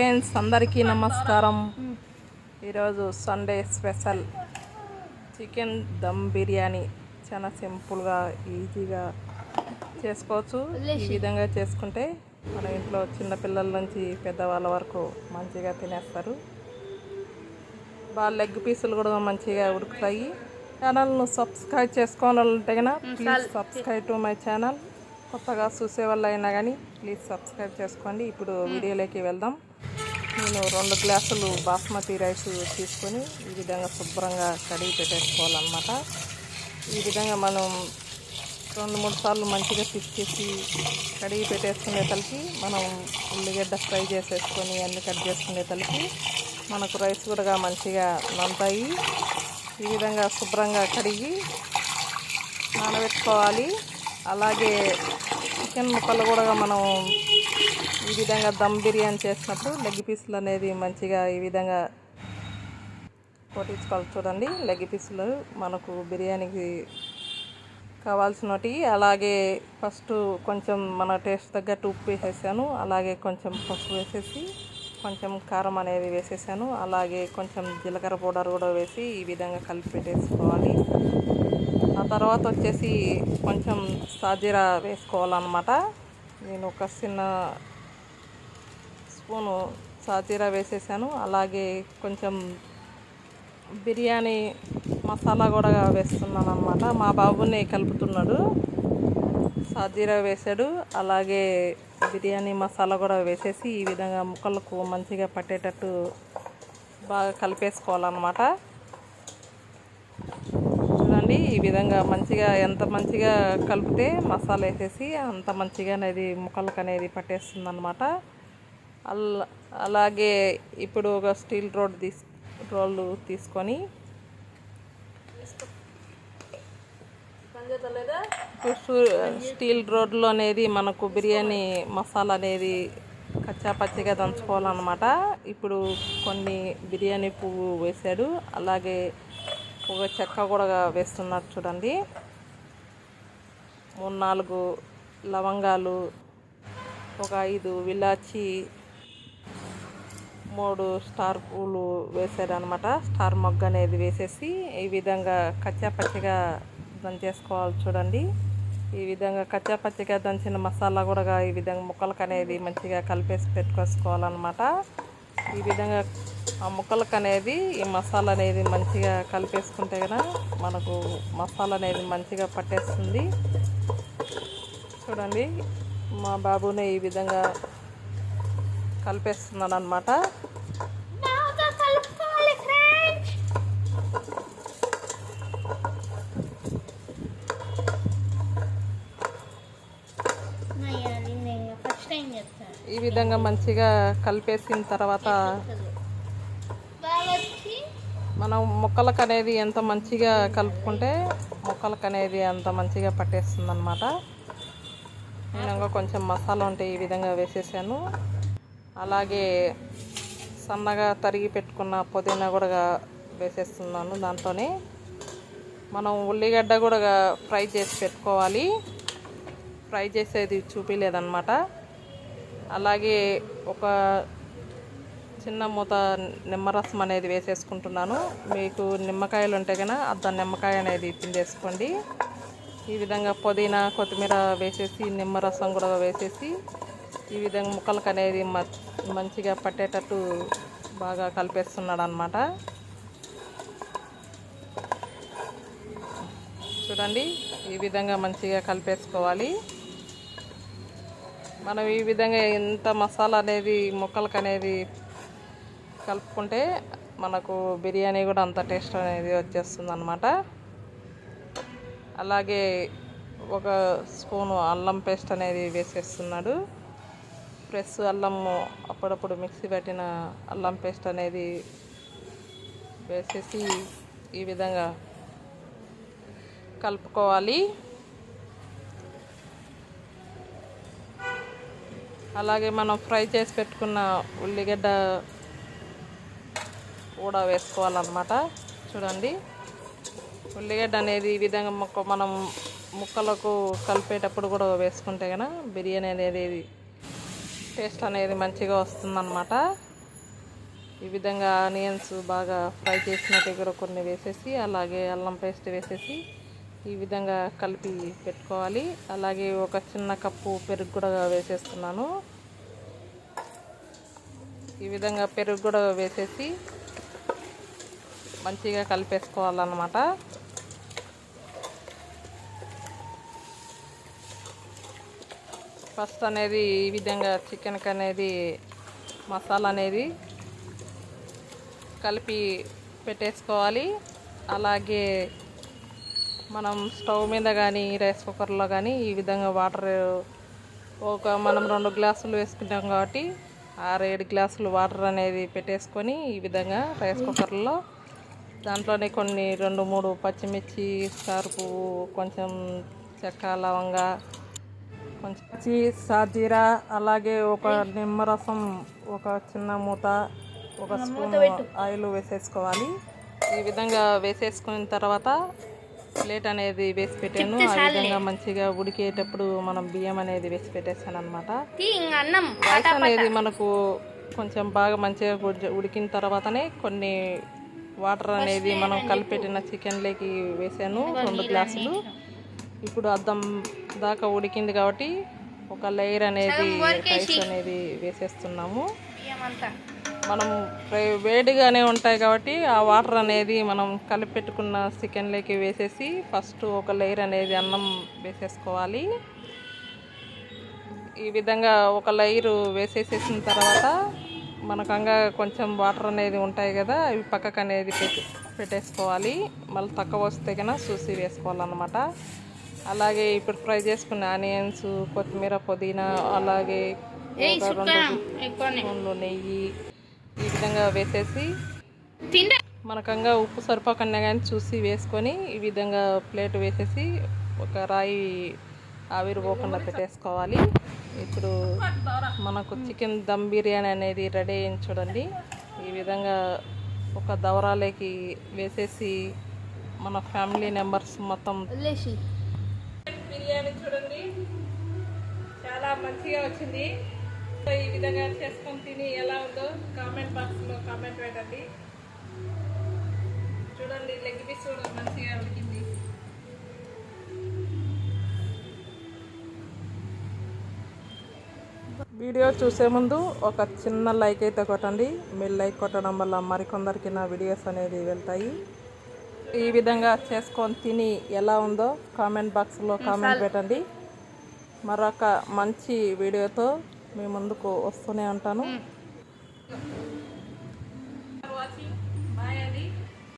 Friends, అందరికీ నమస్కారం. ఈరోజు Sunday special chicken dum biryani. చాలా సింపుల్గా ఈజీగా చేసుకోవచ్చు. ఈ విధంగా చేసుకుంటే మన ఇంట్లో చిన్నపిల్లల నుంచి పెద్దవాళ్ళ వరకు మంచిగా తినేస్తారు. లెగ్ పీసులు కూడా మంచిగా ఉడుకుతాయి. ఛానల్ను సబ్స్క్రైబ్ చేసుకోవాలంటే కన్నా please subscribe to my channel. కొత్తగా చూసే వాళ్ళు అయినా కానీ ప్లీజ్ సబ్స్క్రైబ్ చేసుకోండి. ఇప్పుడు వీడియోలోకి వెళ్దాం. నేను 2 గ్లాసులు బాస్మతి రైస్ తీసుకొని ఈ విధంగా శుభ్రంగా కడిగి పెట్టేసుకోవాలన్నమాట. ఈ విధంగా మనం 2-3 సార్లు మంచిగా పిసికేసి కడిగి పెట్టేసుకునే తలకి మనం ఉల్లిగడ్డ ఫ్రై చేసేసుకొని అన్నీ కట్ చేసుకునే తలకి మనకు రైస్ కూడా మంచిగా నంతాయి. ఈ విధంగా శుభ్రంగా కడిగి నానబెట్టుకోవాలి. అలాగే చికెన్ ముక్కలు కూడా మనం ఈ విధంగా దమ్ బిర్యానీ చేసినప్పుడు లెగ్ పీసులు అనేది మంచిగా ఈ విధంగా కొట్టించుకోవాలి. చూడండి, లెగ్ పీసులు మనకు బిర్యానీకి కావాల్సినవి. అలాగే ఫస్ట్ కొంచెం మన టేస్ట్ తగ్గట్టు ఉప్పు వేసేసాను. అలాగే కొంచెం పసుపు వేసేసి కొంచెం కారం అనేది వేసేసాను. అలాగే కొంచెం జీలకర్ర పౌడర్ కూడా వేసి ఈ విధంగా కలిపి పెట్టేసుకోవాలి. ఆ తర్వాత వచ్చేసి కొంచెం సాజీరా వేసుకోవాలన్నమాట. నేను ఒక చిన్న స్పూను సాజీరా వేసేసాను. అలాగే కొంచెం బిర్యానీ మసాలా కూడా వేస్తున్నాను అన్నమాట. మా బాబుని కలుపుతున్నాడు, సాజీరా వేసాడు. అలాగే బిర్యానీ మసాలా కూడా వేసేసి ఈ విధంగా ముక్కలకు మంచిగా పట్టేటట్టు బాగా కలిపేసుకోవాలన్నమాట. చూడండి, ఈ విధంగా మంచిగా ఎంత మంచిగా కలిపితే మసాలా వేసేసి అంత మంచిగా అనేది ముక్కలకు అనేది పట్టేస్తుంది అన్నమాట. అలాగే ఇప్పుడు ఒక స్టీల్ రోలు తీసుకొని స్టీల్ రోడ్లో అనేది మనకు బిర్యానీ మసాలా అనేది కచ్చా పచ్చిగా దంచుకోవాలన్నమాట. ఇప్పుడు కొన్ని బిర్యానీ పువ్వు వేసాడు. అలాగే ఒక చెక్క కూడా వేస్తున్నాడు. చూడండి, 3-4 లవంగాలు, ఒక 5 ఇలాచి, 3 స్టార్ పూలు వేసాడు అనమాట. స్టార్ మొగ్గ అనేది వేసేసి ఈ విధంగా కచ్చా పచ్చిగా దంచేసుకోవాలి. చూడండి, ఈ విధంగా కచ్చా పచ్చిగా దంచిన మసాలా కూడా ఈ విధంగా ముక్కలకు అనేది మంచిగా కలిపేసి పెట్టుకోవాలన్నమాట. ఈ విధంగా ఆ ముక్కలకు అనేది ఈ మసాలా అనేది మంచిగా కలిపేసుకుంటే కదా మనకు మసాలా అనేది మంచిగా పట్టేస్తుంది. చూడండి, మా బాబునే ఈ విధంగా కలిపేస్తున్నాను అన్నమాట. ఈ విధంగా మంచిగా కలిపేసిన తర్వాత మనం ముక్కలకు అనేది ఎంత మంచిగా కలుపుకుంటే ముక్కలకు అనేది అంత మంచిగా పట్టేస్తుంది అన్నమాట. నేను కొంచెం మసాలా ఉంటే ఈ విధంగా వేసేసాను. అలాగే సన్నగా తరిగి పెట్టుకున్న పుదీనా కూడా వేసేస్తున్నాను. దాంట్లోనే మనం ఉల్లిగడ్డ కూడా ఫ్రై చేసి పెట్టుకోవాలి. ఫ్రై చేసేది చూపించలేదన్నమాట. అలాగే ఒక చిన్న మూత నిమ్మరసం అనేది వేసేసుకుంటున్నాను. మీకు నిమ్మకాయలు ఉంటే కనుక అర్ధ నిమ్మకాయ అనేది పిండేసుకోండి. ఈ విధంగా పుదీనా కొత్తిమీర వేసేసి నిమ్మరసం కూడా వేసేసి ఈ విధంగా ముక్కలకు అనేది మంచిగా పట్టేటట్టు బాగా కలిపేస్తున్నాడు అన్నమాట. చూడండి, ఈ విధంగా మంచిగా కలిపేసుకోవాలి. మనం ఈ విధంగా ఎంత మసాలా అనేది ముక్కలకు అనేది కలుపుకుంటే మనకు బిర్యానీ కూడా అంత టేస్ట్ అనేది వచ్చేస్తుంది అన్నమాట. అలాగే ఒక స్పూను అల్లం పేస్ట్ అనేది వేసేస్తున్నాడు. ఫ్రెష్ అల్లము అప్పుడప్పుడు మిక్సీ పెట్టిన అల్లం పేస్ట్ అనేది వేసేసి ఈ విధంగా కలుపుకోవాలి. అలాగే మనం ఫ్రై చేసి పెట్టుకున్న ఉల్లిగడ్డ కూడా వేసుకోవాలన్నమాట. చూడండి, ఉల్లిగడ్డ అనేది ఈ విధంగా మనం ముక్కలకు కలిపేటప్పుడు కూడా వేసుకుంటే కనుక బిర్యానీ అనేది టేస్ట్ అనేది మంచిగా వస్తుందన్నమాట. ఈ విధంగా ఆనియన్స్ బాగా ఫ్రై చేసినట్టు కూడా కొన్ని వేసేసి, అలాగే అల్లం పేస్ట్ వేసేసి ఈ విధంగా కలిపి పెట్టుకోవాలి. అలాగే ఒక చిన్న కప్పు పెరుగు కూడా వేసేస్తున్నాను. ఈ విధంగా పెరుగు కూడా వేసేసి మంచిగా కలిపేసుకోవాలన్నమాట. ఫస్ట్ అనేది ఈ విధంగా చికెన్కి అనేది మసాలా అనేది కలిపి పెట్టేసుకోవాలి. అలాగే మనం స్టవ్ మీద కానీ రైస్ కుక్కర్లో కానీ ఈ విధంగా వాటర్ మనం 2 గ్లాసులు వేసుకుంటాం కాబట్టి 6-7 గ్లాసులు వాటర్ అనేది పెట్టేసుకొని ఈ విధంగా రైస్ కుక్కర్లో దాంట్లోనే కొన్ని 2-3 పచ్చిమిర్చి, సారుపు, కొంచెం చెక్క, లవంగా, కొంచెం సాజీరా, అలాగే ఒక నిమ్మరసం, ఒక చిన్న మూత, ఒక స్పూన్ ఆయిల్ వేసేసుకోవాలి. ఈ విధంగా వేసేసుకున్న తర్వాత ప్లేట్ అనేది వేసి పెట్టాను. ఆ విధంగా మంచిగా ఉడికేటప్పుడు మనం బియ్యం అనేది వేసి పెట్టేస్తాను అనమాట. రైస్ అనేది మనకు కొంచెం బాగా మంచిగా ఉడికిన తర్వాతనే కొన్ని వాటర్ అనేది మనం కలిపెట్టిన చికెన్లోకి వేసాను 2 గ్లాసులు. ఇప్పుడు అద్దం దాకా ఉడికింది కాబట్టి ఒక లేయర్ అనేది రైస్ అనేది వేసేస్తున్నాము. మనం వేడిగానే ఉంటాయి కాబట్టి ఆ వాటర్ అనేది మనం కలిపెట్టుకున్న చికెన్లోకి వేసేసి ఫస్ట్ ఒక లేయర్ అనేది అన్నం వేసేసుకోవాలి. ఈ విధంగా ఒక లేయర్ వేసేసేసిన తర్వాత మనకంగా కొంచెం వాటర్ అనేది ఉంటాయి కదా, అవి పక్కకు అనేది పెట్టేసుకోవాలి. మళ్ళీ తక్కువ వస్తే కన్నా చూసి వేసుకోవాలన్నమాట. అలాగే ఇప్పుడు ఫ్రై చేసుకున్న ఆనియన్స్, కొత్తిమీర, పుదీనా, అలాగే 2 స్పూన్లు నెయ్యి ఈ విధంగా వేసేసి మనకంగా ఉప్పు సరిపోకుండా కానీ చూసి వేసుకొని ఈ విధంగా ప్లేట్ వేసేసి ఒక రాయి ఆవిరి పోకుండా పెట్టేసుకోవాలి. ఇప్పుడు మనకు చికెన్ దమ్ బిర్యానీ అనేది రెడీ అయింది చూడండి. ఈ విధంగా ఒక దవరాలోకి వేసేసి మన ఫ్యామిలీ మెంబర్స్ మొత్తం బిర్యానీ చూడండి చాలా మంచిగా వచ్చింది. ఈ విధంగా చేసుకొని తిని ఎలా ఉందో కామెంట్ బాక్స్లో కామెంట్ పెట్టండి. చూడండి లెగ్ పీస్ కూడా మంచిగా ఉడికింది. వీడియో చూసే ముందు ఒక చిన్న లైక్ అయితే కొట్టండి. మీరు లైక్ కొట్టడం వల్ల మరికొందరికి నా వీడియోస్ అనేది వెళ్తాయి. ఈ విధంగా చేసుకొని తిని ఎలా ఉందో కామెంట్ బాక్స్లో కామెంట్ పెట్టండి. మరొక మంచి వీడియోతో మీ ముందుకు వస్తూనే ఉంటాను.